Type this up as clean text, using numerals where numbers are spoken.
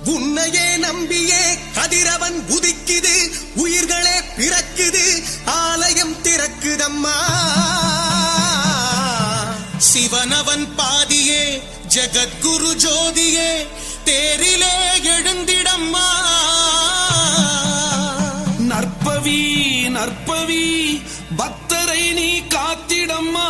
உன்னையே நம்பியே கதிரவன் உதிக்குது, உயிர்களே பிறக்குது, ஆலயம் திறக்குதம்மா. சிவனவன் பாதியே ஜகத்குரு ஜோதியே, தேரிலே எழுந்திடம்மா. நற்பவி நற்பவி பக்தரை நீ காத்திடம்மா.